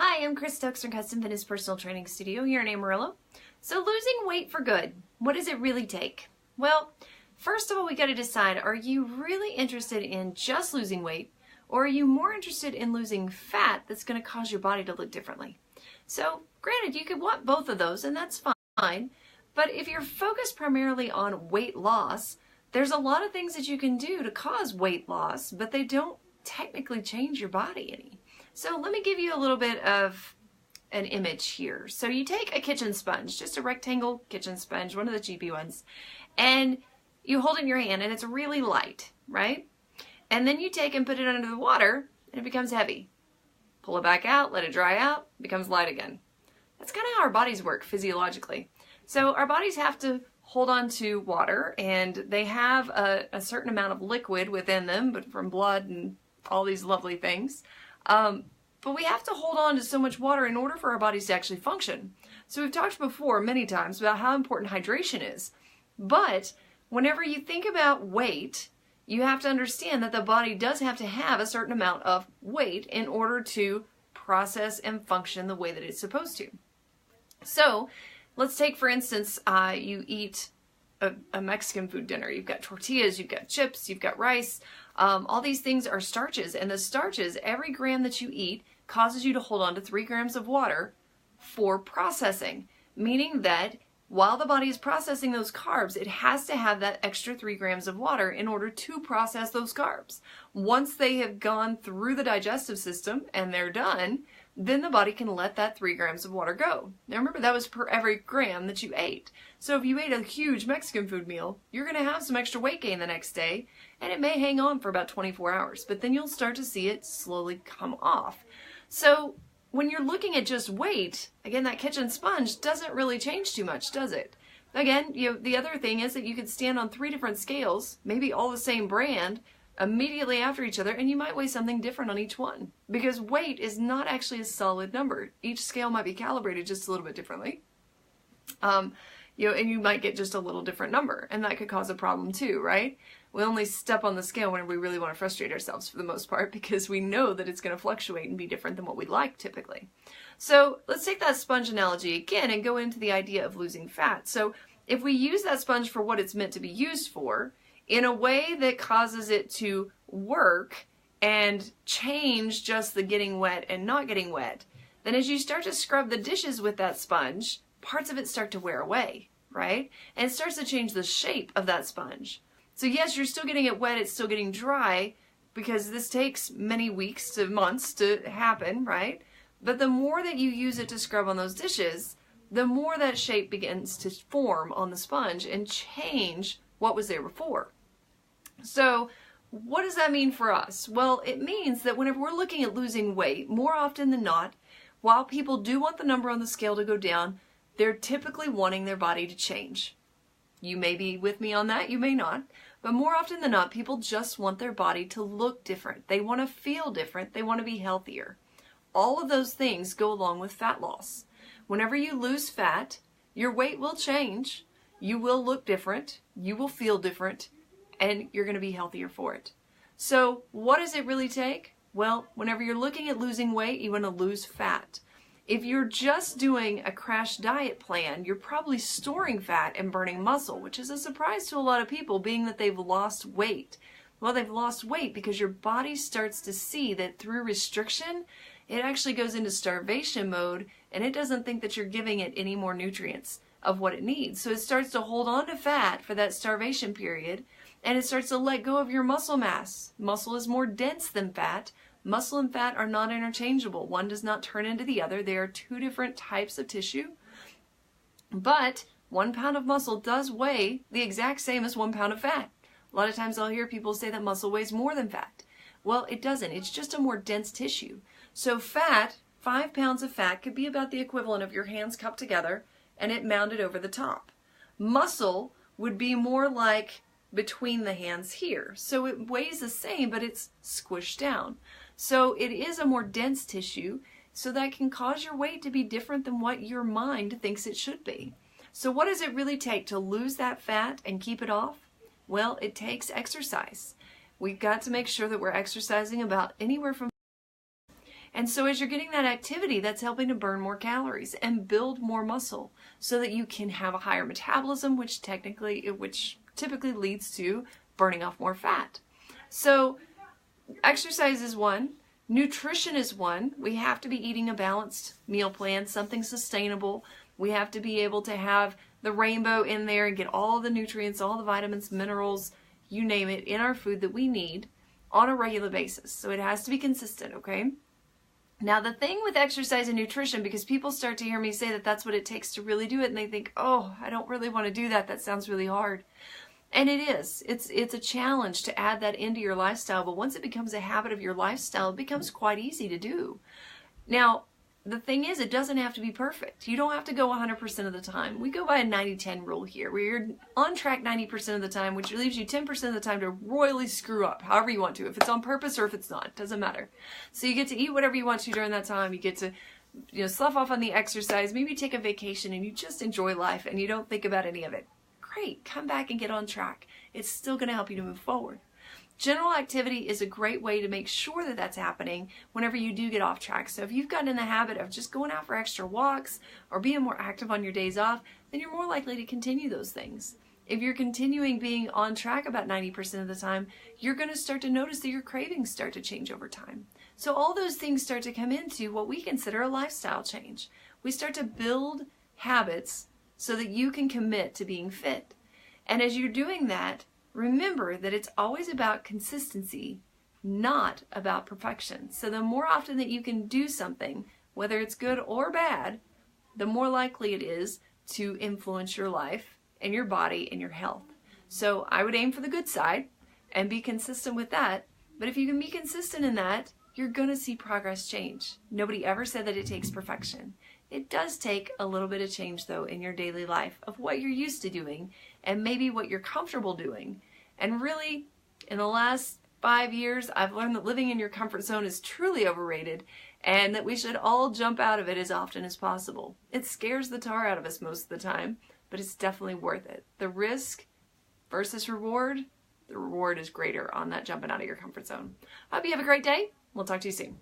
Hi, I'm Chris Stokes from Custom Fitness Personal Training Studio here in Amarillo. So losing weight for good, what does it really take? Well, first of all, we got to decide, are you really interested in just losing weight, or are you more interested in losing fat that's going to cause your body to look differently? So granted, you could want both of those, and that's fine, but if you're focused primarily on weight loss, there's a lot of things that you can do to cause weight loss, but they don't technically change your body any. So let me give you a little bit of an image here. So you take a kitchen sponge, just a rectangle kitchen sponge, one of the cheapy ones, and you hold it in your hand and it's really light, right? And then you take and put it under the water and it becomes heavy. Pull it back out, let it dry out, it becomes light again. That's kind of how our bodies work physiologically. So our bodies have to hold on to water, and they have a certain amount of liquid within them, but from blood and all these lovely things. But we have to hold on to so much water in order for our bodies to actually function. So we've talked before many times about how important hydration is. But whenever you think about weight, you have to understand that the body does have to have a certain amount of weight in order to process and function the way that it's supposed to. So let's take, for instance, you eat a Mexican food dinner. You've got tortillas, you've got chips, you've got rice. All these things are starches, and the starches, every gram that you eat causes you to hold on to 3 grams of water for processing, meaning that while the body is processing those carbs, it has to have that extra 3 grams of water in order to process those carbs. Once they have gone through the digestive system and they're done, then the body can let that 3 grams of water go. Now remember, that was per every gram that you ate. So if you ate a huge Mexican food meal, you're going to have some extra weight gain the next day, and it may hang on for about 24 hours, but then you'll start to see it slowly come off. So when you're looking at just weight, again, that kitchen sponge doesn't really change too much, does it? Again, the other thing is that you could stand on 3 different scales, maybe all the same brand, immediately after each other, and you might weigh something different on each one, because weight is not actually a solid number. Each scale might be calibrated just a little bit differently. And you might get just a little different number, and that could cause a problem too, right? We only step on the scale when we really want to frustrate ourselves for the most part, because we know that it's going to fluctuate and be different than what we like typically. So let's take that sponge analogy again and go into the idea of losing fat. So if we use that sponge for what it's meant to be used for, in a way that causes it to work and change just the getting wet and not getting wet, then as you start to scrub the dishes with that sponge, parts of it start to wear away, right? And it starts to change the shape of that sponge. So yes, you're still getting it wet, it's still getting dry, because this takes many weeks to months to happen, right? But the more that you use it to scrub on those dishes, the more that shape begins to form on the sponge and change what was there before. So what does that mean for us? Well, it means that whenever we're looking at losing weight, more often than not, while people do want the number on the scale to go down, they're typically wanting their body to change. You may be with me on that, you may not, but more often than not, people just want their body to look different. They want to feel different. They want to be healthier. All of those things go along with fat loss. Whenever you lose fat, your weight will change. You will look different. You will feel different. And you're going to be healthier for it. So what does it really take? Well, whenever you're looking at losing weight, you want to lose fat. If you're just doing a crash diet plan, you're probably storing fat and burning muscle, which is a surprise to a lot of people, being that they've lost weight. Well, they've lost weight because your body starts to see that through restriction, it actually goes into starvation mode, and it doesn't think that you're giving it any more nutrients of what it needs. So it starts to hold on to fat for that starvation period, and it starts to let go of your muscle mass. Muscle is more dense than fat. Muscle and fat are not interchangeable. One does not turn into the other. They are 2 different types of tissue. But 1 pound of muscle does weigh the exact same as 1 pound of fat. A lot of times I'll hear people say that muscle weighs more than fat. Well, it doesn't. It's just a more dense tissue. So fat, 5 pounds of fat, could be about the equivalent of your hands cupped together and it mounded over the top. Muscle would be more like between the hands here. So it weighs the same, but it's squished down. So it is a more dense tissue, so that can cause your weight to be different than what your mind thinks it should be. So what does it really take to lose that fat and keep it off? Well, it takes exercise. We've got to make sure that we're exercising about anywhere from And so as you're getting that activity, that's helping to burn more calories and build more muscle so that you can have a higher metabolism, which typically leads to burning off more fat. So exercise is one. Nutrition is one. We have to be eating a balanced meal plan, something sustainable. We have to be able to have the rainbow in there and get all the nutrients, all the vitamins, minerals, you name it, in our food that we need on a regular basis. So it has to be consistent, okay? Now the thing with exercise and nutrition, because people start to hear me say that that's what it takes to really do it, and they think, oh, I don't really want to do that. That sounds really hard. And it is. It's a challenge to add that into your lifestyle, but once it becomes a habit of your lifestyle, it becomes quite easy to do. Now, the thing is, it doesn't have to be perfect. You don't have to go 100% of the time. We go by a 90-10 rule here, where you're on track 90% of the time, which leaves you 10% of the time to royally screw up, however you want to, if it's on purpose or if it's not, doesn't matter. So you get to eat whatever you want to during that time. You get to, slough off on the exercise, maybe take a vacation, and you just enjoy life and you don't think about any of it. Great, come back and get on track. It's still going to help you to move forward. General activity is a great way to make sure that that's happening whenever you do get off track. So if you've gotten in the habit of just going out for extra walks or being more active on your days off, then you're more likely to continue those things. If you're continuing being on track about 90% of the time, you're going to start to notice that your cravings start to change over time. So all those things start to come into what we consider a lifestyle change. We start to build habits so that you can commit to being fit. And as you're doing that, remember that it's always about consistency, not about perfection. So the more often that you can do something, whether it's good or bad, the more likely it is to influence your life and your body and your health. So I would aim for the good side and be consistent with that. But if you can be consistent in that, you're going to see progress change. Nobody ever said that it takes perfection. It does take a little bit of change, though, in your daily life of what you're used to doing and maybe what you're comfortable doing. And really, in the last 5 years, I've learned that living in your comfort zone is truly overrated and that we should all jump out of it as often as possible. It scares the tar out of us most of the time, but it's definitely worth it. The risk versus reward, the reward is greater on that jumping out of your comfort zone. I hope you have a great day. We'll talk to you soon.